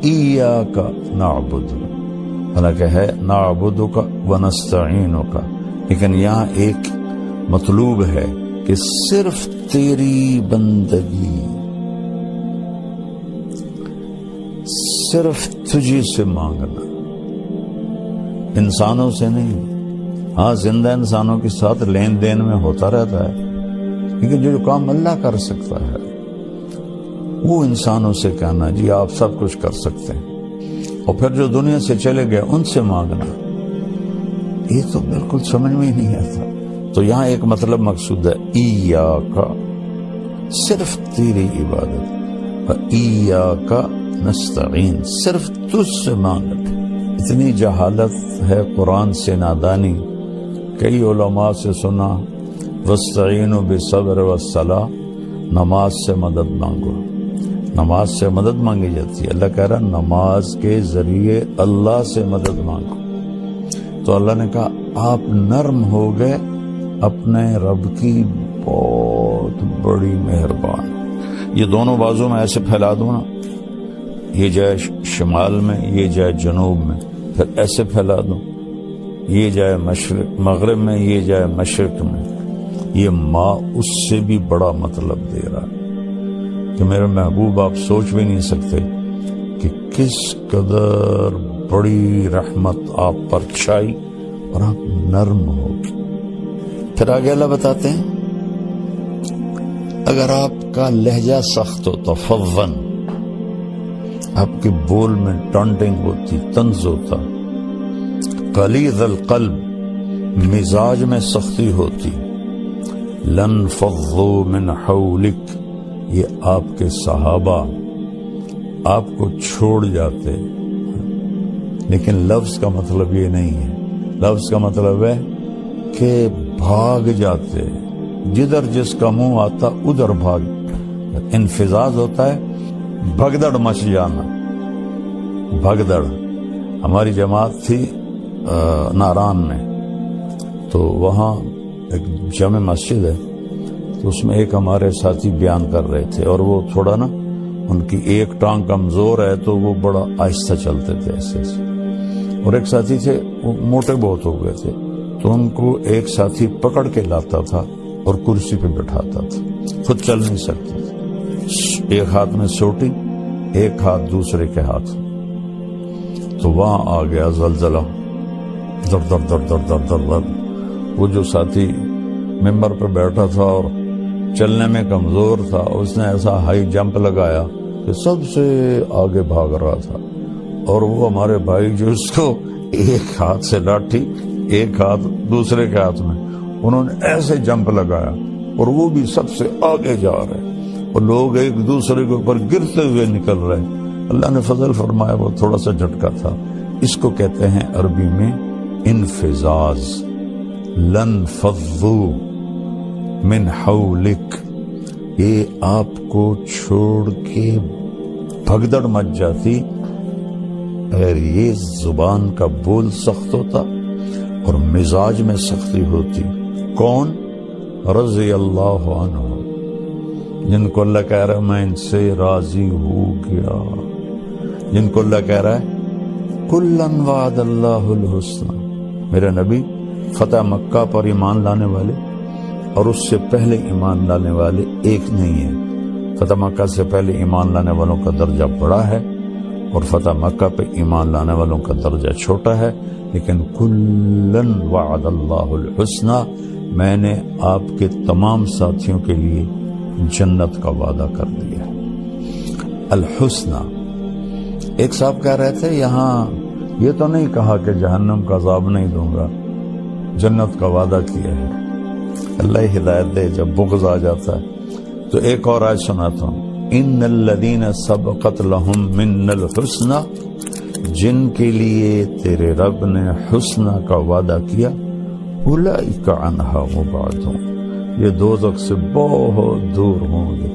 ایاک نعبد، حالانکہ ہے نعبدک ونستعینک، لیکن یہاں ایک مطلوب ہے کہ صرف تیری بندگی، صرف تجھی سے مانگنا، انسانوں سے نہیں۔ ہاں زندہ انسانوں کے ساتھ لین دین میں ہوتا رہتا ہے، لیکن جو کام اللہ کر سکتا ہے وہ انسانوں سے کہنا جی آپ سب کچھ کر سکتے ہیں، اور پھر جو دنیا سے چلے گئے ان سے مانگنا، یہ تو بالکل سمجھ میں ہی نہیں آتا۔ تو یہاں ایک مطلب مقصود ہے ایاک، صرف تیری عبادت، ایاک نستعین، صرف تجھ سے مانگنا۔ اتنی جہالت ہے قرآن سے نادانی، کئی علماء سے سنا وَاسْتَعِينُوا بِالصَّبْرِ وَالصَّلَاةِ، نماز سے مدد مانگو، نماز سے مدد مانگی جاتی ہے۔ اللہ کہہ رہا نماز کے ذریعے اللہ سے مدد مانگو، تو اللہ نے کہا آپ نرم ہو گئے اپنے رب کی بہت بڑی مہربان۔ یہ دونوں بازو میں ایسے پھیلا دوں نا، یہ جائے شمال میں یہ جائے جنوب میں، پھر ایسے پھیلا دوں، یہ جائے مشرق مغرب میں یہ جائے مشرق میں، یہ ماں اس سے بھی بڑا مطلب دے رہا ہے کہ میرے محبوب آپ سوچ بھی نہیں سکتے کہ کس قدر بڑی رحمت آپ پر چھائی اور آپ نرم ہو گئے۔ پھر آگے اللہ بتاتے ہیں اگر آپ کا لہجہ سخت ہوتا، فظن، آپ کے بول میں ٹانٹنگ ہوتی، طنز ہوتا، غلیظ القلب، مزاج میں سختی ہوتی، لانفضوا من حولک، یہ آپ کے صحابہ آپ کو چھوڑ جاتے، لیکن لفظ کا مطلب یہ نہیں ہے، لفظ کا مطلب ہے کہ بھاگ جاتے، جدھر جس کا منہ آتا ادھر بھاگ۔ انفزاز ہوتا ہے بھگدڑ مچ جانا، بھگدڑ۔ ہماری جماعت تھی ناران میں، تو وہاں ایک جامع مسجد ہے، تو اس میں ایک ہمارے ساتھی بیان کر رہے تھے، اور وہ تھوڑا نا ان کی ایک ٹانگ کمزور ہے تو وہ بڑا آہستہ چلتے تھے ایسے ایسے، اور ایک ساتھی تھے وہ موٹے بہت ہو گئے تھے، تو ان کو ایک ساتھی پکڑ کے لاتا تھا اور کرسی پہ بٹھاتا تھا، خود چل نہیں سکتے تھے، ایک ہاتھ میں سوٹی ایک ہاتھ دوسرے کے ہاتھ۔ تو وہاں آ گیا زلزلہ، در در در در در در در۔ وہ جو ساتھی ممبر پہ بیٹھا تھا اور چلنے میں کمزور تھا، اس نے ایسا ہائی جمپ لگایا کہ سب سے آگے بھاگ رہا تھا، اور وہ ہمارے بھائی جو اس کو ایک ہاتھ سے لاٹھی ایک ہاتھ دوسرے کے ہاتھ میں، انہوں نے ایسے جمپ لگایا اور وہ بھی سب سے آگے جا رہے، اور لوگ ایک دوسرے کے اوپر گرتے ہوئے نکل رہے۔ اللہ نے فضل فرمایا وہ تھوڑا سا جھٹکا تھا۔ اس کو کہتے ہیں عربی میں انفزاز۔ لانفضوا من حولک، یہ آپ کو چھوڑ کے بھگدڑ مچ جاتی اگر یہ زبان کا بول سخت ہوتا اور مزاج میں سختی ہوتی۔ کون؟ رضی اللہ عنہ، جن کو اللہ کہہ رہا ہے میں ان سے راضی ہو گیا، جن کو اللہ کہہ رہا ہے کلن وعد اللہ الحسنى۔ میرے نبی فتح مکہ پر ایمان لانے والے اور اس سے پہلے ایمان لانے والے ایک نہیں ہیں۔ فتح مکہ سے پہلے ایمان لانے والوں کا درجہ بڑا ہے اور فتح مکہ پہ ایمان لانے والوں کا درجہ چھوٹا ہے، لیکن کلن وعد اللہ الحسنى، میں نے آپ کے تمام ساتھیوں کے لیے جنت کا وعدہ کر دیا۔ الحسنى۔ ایک صاحب کہہ رہے تھے یہاں یہ تو نہیں کہا کہ جہنم کا عذاب نہیں دوں گا، جنت کا وعدہ کیا ہے۔ اللہ ہدایت دے، جب بغض آ جاتا ہے تو ایک اور آیت سناتا ہوں، ان الذین سبقت لہم من الحسنى، جن کے لیے تیرے رب نے حسنہ کا وعدہ کیا، اولئک عنہا مبعدون، یہ دوزخ سے بہت دور ہوں گے۔